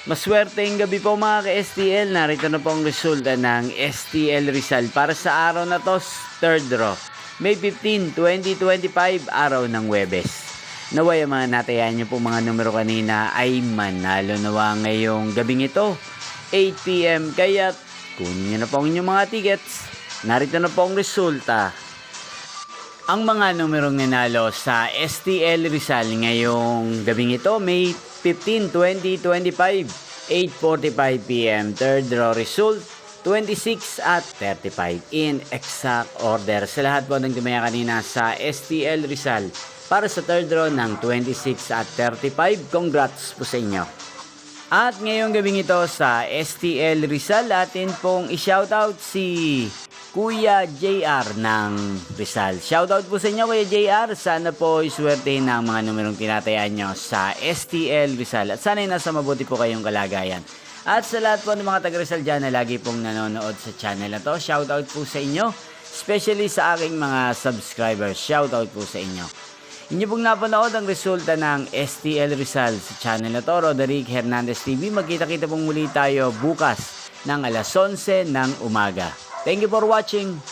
Maswerteng gabi po mga ka-STL. Narito na po ang resulta ng STL Rizal para sa araw na to, third draw. May 15, 2025, araw ng Huwebes. Naway ang mga natayan nyo po mga numero kanina ay manalo nawa ngayong gabing ito, 8 PM. Kaya kunin nyo na po ang inyong mga tickets. Narito na po ang resulta. Ang mga numerong nanalo sa STL Rizal ngayong gabing ito, May 15, 2025, 8:45 PM. Third draw result, 26 at 35 in exact order. Sa lahat po ng tumaya kanina sa STL Rizal para sa third draw ng 26 at 35, congrats po sa inyo. At ngayong gabing ito sa STL Rizal, atin pong i-shoutout si Kuya JR ng Rizal. Shoutout po sa inyo Kuya JR. Sana po iswertehin ng mga numerong tinatayaan nyo sa STL Rizal. At sana nasa mabuti po kayong kalagayan. At sa lahat po ng mga taga Rizal dyan na lagi pong nanonood sa channel na to, shoutout po sa inyo. Especially sa aking mga subscribers. Shoutout po sa inyo. Inyo pong napanood ang resulta ng STL Rizal sa channel na to, Roderick Hernandez TV. Magkita-kita pong muli tayo bukas ng alas 11 ng umaga. Thank you for watching.